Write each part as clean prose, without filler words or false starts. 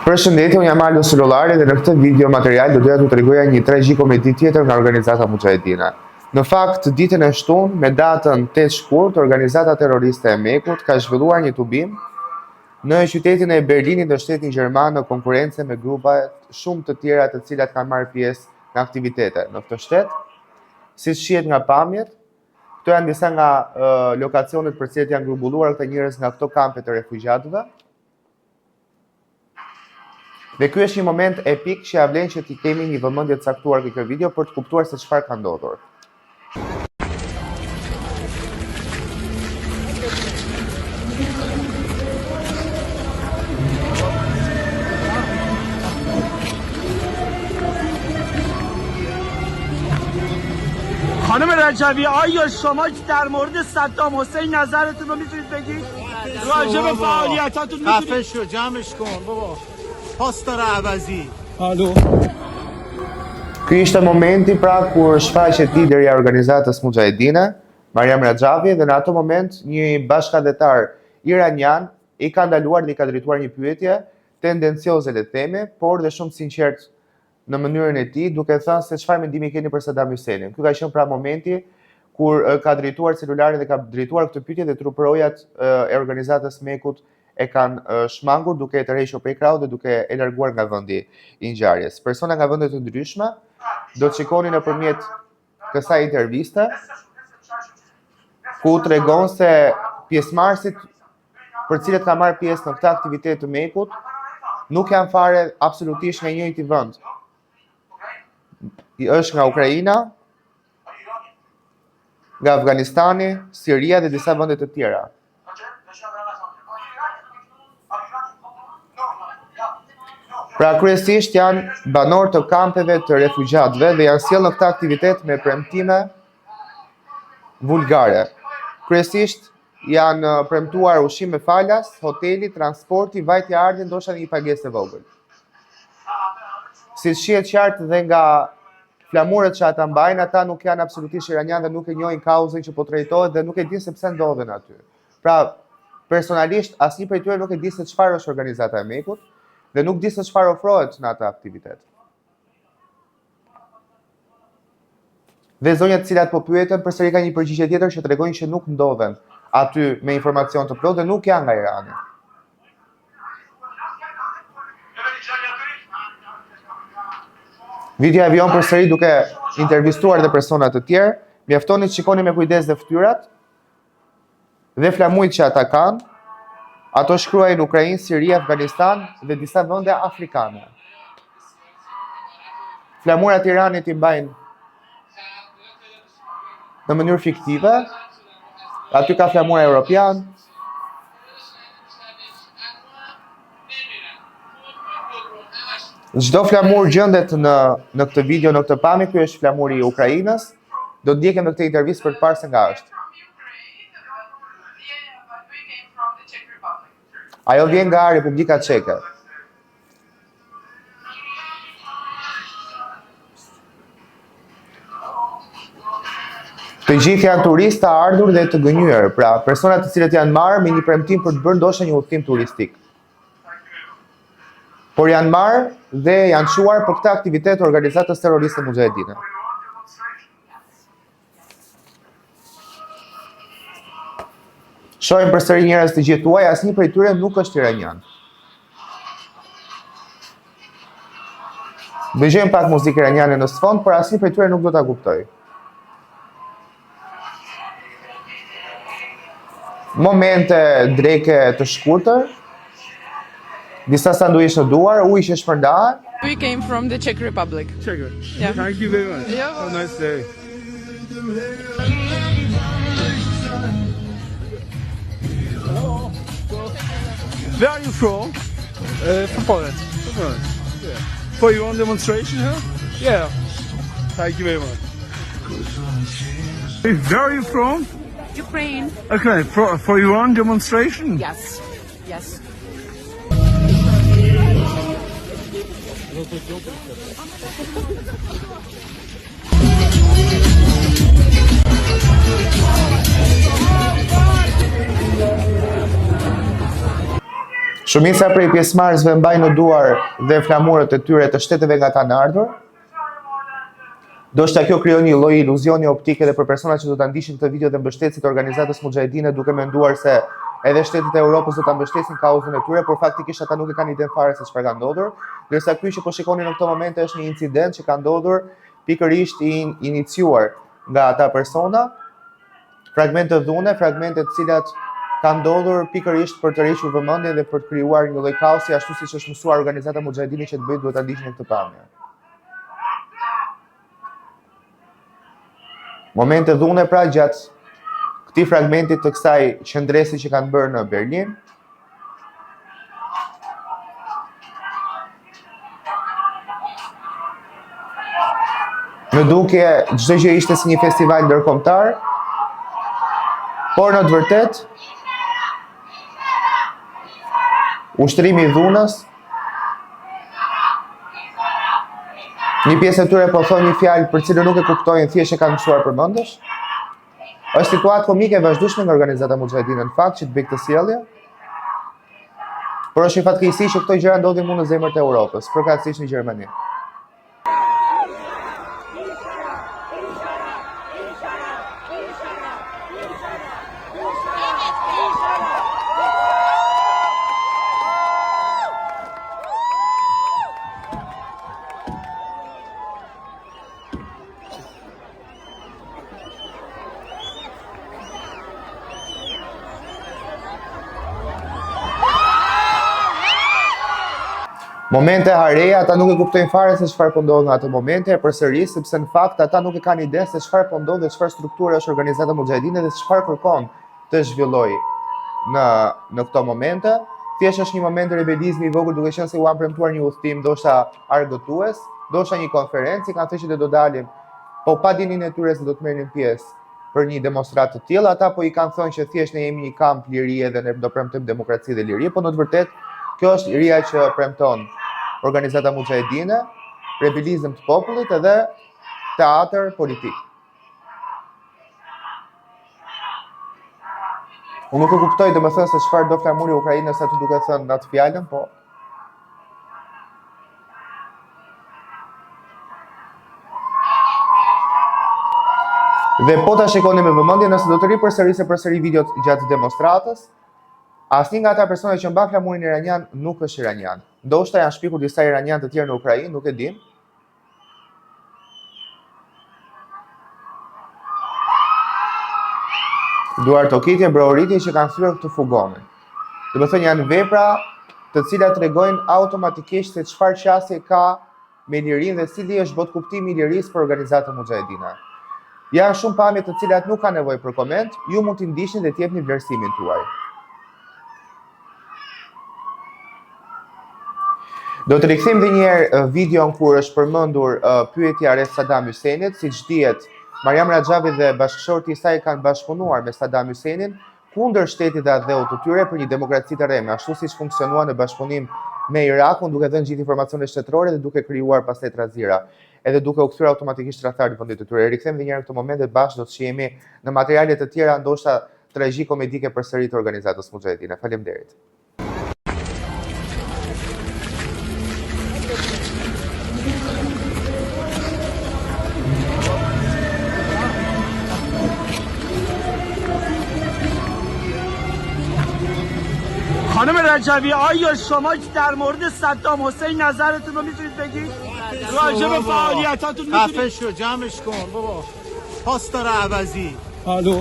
Përshëndetje, unë jam Aldo Sulolari dhe në këtë video material do doja t'ju tregoja një tragjikomedi tjetër nga organizata Mujahedina. Në fakt, ditën e shtunë, me datën 8 shkurt, organizata terroriste e Mekut ka zhvilluar një tubim në qytetin e Berlinit në shtetin gjerman në konkurrencë me grupa shumë të tjera të cilat kanë marrë pjesë në aktivitete në këtë shtet. Siç shihet nga pamjet, këto janë disa nga lokacionet për cilat janë grumbulluar këta njerëz nga këto kampe të refugjatëve. Dhe ky është një moment epik që ja vlen që t'i kemi një vëmendje të caktuar këtë video për të kuptuar se çfarë ka ndodhur. خانم رجبی آیا شما در مورد صدام حسین نظرتون رو میتونید بگید؟ راجع به فعالیتاتون میتونید؟ خفه شو جمعش کن بابا پاستور عوضی الو Ky ishte momenti pra kur shfaqet liderja e organizatës Mujahedina, Mariam Rajavi, dhe në ato moment një bashkëdhetar iranian i ka ndaluar dhe i ka drejtuar një pyetje tendencioze le të themi, por dhe shumë sinqert në mënyrën e tij, duke thënë se çfarë mendimi keni për Saddam Husseinin. Ky ka qenë pra momenti kur ka drejtuar celularin dhe ka drejtuar këtë pyetje dhe truporojat e organizatës Mekut e kanë shmangur duke e tërhequr prej krahut dhe duke e larguar nga vendi i ngjarjes. Persona nga vende të ndryshme do të shikoni nëpërmjet kësaj interviste ku tregon se pjesëmarrësit për cilët ka marrë pjesë në këtë aktivitet të Mekut nuk janë fare absolutisht nga njëjti vend. I është nga Ukraina, nga Afganistani, Siria dhe disa vende të tjera. Pra kryesisht janë banor të kampeve të refugjatëve dhe janë sjellë në këtë aktivitet me premtime vulgare. Kryesisht janë premtuar ushqim me falas, hoteli, transporti, vajtja e ardhin, ndoshta një pagesë e vogël. Si shihet qartë dhe nga flamurët që ata mbajnë, ata nuk janë absolutisht iranianë dhe nuk e njohin kauzën që po trajtohet dhe nuk e dinë se pse ndodhen aty. Pra, personalisht asnjë prej tyre nuk e di se çfarë është organizata e Mekut dhe nuk di se çfarë ofrohet në atë aktivitet. Dhe zonjat të cilat po pyeten përsëri kanë një përgjigje tjetër që tregojnë që nuk ndodhen aty me informacion të plotë dhe nuk janë nga Irani. Video e vijon përsëri duke intervistuar dhe persona të tjerë, mjaftoni të shikoni me kujdes dhe fytyrat dhe flamujt që ata kanë. Ato shkruajnë Ukrainë, Siri, Afganistan dhe disa vende afrikane. Flamurat e Iranit i mbajnë në mënyrë fiktive. Aty ka flamura europian. Çdo flamur gjendet në këtë video, në këtë pamje, ky është flamuri i Ukrainës. Do të ndjekim në këtë intervistë për të parë se nga është. Ajo vjen nga Republika Çeke. Të gjithë janë turistë të ardhur dhe të gënjur, pra persona të cilët janë marrë me një premtim për të bërë ndoshta një udhtim turistik. Por janë marrë dhe janë çuar për këtë aktivitet të organizatës terroriste Mujahedina. Shohim përsëri njerëz të gjithë tuaj, asnjë prej tyre nuk është iranian. Dëgjojmë pak muzikë iraniane në sfond, por asnjë prej tyre nuk do ta kuptoj. Momente dreke të shkurtër, disa sanduiç në duar, ujë që shpërndahen. We came from the Czech Republic. Czech. Yeah. Thank you very much. Yeah. Have a nice day. Where are you from? From Poland. From Poland. Yeah. For your own demonstration here? Yeah. Thank you very much. Where are you from? Ukraine. Okay, for your own demonstration? Yes. Yes. Shumica prej pjesëmarrësve mbajnë në duar dhe flamurët e tyre të shteteve nga kanë ardhur. Do shta kjo krijon një lloj iluzioni optik edhe për personat që do ta ndiqin këtë video dhe mbështetësit e organizatës Mujahedine duke menduar se edhe shtetet e Europës do ta mbështesin kauzën e tyre, por faktikisht ata nuk e kanë iden fare se çfarë ka ndodhur, ndërsa ky që po shikoni në këtë moment është një incident që ka ndodhur pikërisht i iniciuar nga ata persona, fragmente dhune, fragmente të cilat kanë ndodhur pikërisht për të rriqur vëmendjen dhe për të krijuar një lloj kaosi ashtu siç është mësuar organizata Mujahedine që të bëjë duhet ta ndiqni në këtë pamje. Momente dhune pra gjatë këtij fragmentit të kësaj qëndresi që kanë bërë në Berlin. Në duke çdo gjë ishte si një festival ndërkombëtar, por në të vërtetë ushtrimi i dhunës, një pjesë e tyre po thonë një fjalë për cilën nuk e kuptojnë, thjesht e kanë mësuar përmendesh. Është situatë komike e vazhdueshme nga organizata Mujahedine në fakt që të bëjë këtë sjellje. Por është një fatkeqësi që këto gjëra ndodhin më në zemrat e Europës, përkatësisht në Gjermani. Momente hareja, ata nuk e kuptojnë fare se çfarë po ndodh në ato momente, përsëris sepse në fakt ata nuk e kanë ide se çfarë po ndodh dhe çfarë strukture është organizata Mujahedine dhe çfarë kërkon të zhvillojë në këto momente. Thjesht është një moment rebelizmi i vogël duke qenë se u kanë premtuar një udhtim ndoshta argëtues, ndoshta një konferencë, kanë thënë që do dalin, po pa dinin e tyre se do të merrnin pjesë për një demonstratë të tillë, ata po i kanë thënë që thjesht ne jemi një kamp lirie dhe ne do premtojmë demokraci dhe liri, po në të vërtetë kjo është liria që premton organizata Mujahedine, rebelizëm të popullit edhe teatër politik. Unë nuk e kuptoj domethënë se çfarë do flamuri Ukrainës aty duke thënë atë fjalën, po dhe po ta shikoni me vëmendje nëse do të përsëri videot gjatë demonstratës. Asnjë nga ata persona që mban flamurin iranian nuk është iranian. Ndoshta janë shpikur disa iranianë të tjerë në Ukrainë, nuk e dim. Duar tokitje, brohoritje që kanë thyer këtë fugonin. Do të thënë janë vepra të cilat tregojnë automatikisht se çfarë qasje ka me lirinë dhe cili është botë kuptimi i lirisë për organizatën Mujahedine. Janë shumë pamje të cilat nuk kanë nevojë për koment, ju mund t'i ndiqni dhe t'jepni vlerësimin tuaj. Do të rikthejmë dhe njerë videon kur është përmendur pyetja rreth Saddam Husseinit, siç dihet, Mariam Rajavi dhe bashkëshorti i saj kanë bashkëpunuar me Saddam Husseinin kundër shtetit dhe adheut të tyre për një demokraci të reme, ashtu siç funksionua në bashkëpunim me Irakun, duke dhënë gjithë informacionet shtetërore dhe duke krijuar pastaj trazira, edhe duke u kthyer automatikisht tradhtar në vendit të tyre. Rikthejmë dhe njerë në këtë moment dhe bashkë do të shihemi në materiale të tjera ndoshta tragjiko-komedike përsëri të organizatës Mujahedine. Faleminderit. خانم رجبی آیا شما در مورد صدام حسین نظرتون رو میتونید بگید؟ راجع به فعالیتاتون خفه میتونید؟ شو جمعش کن بابا پاسدار عوضی الو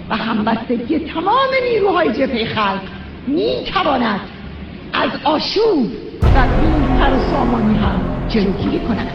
و همبستگی تمام نیروهای جبهه خلق میتواند از آشوب و بی‌سر و سامانی هم جلوگیری کند.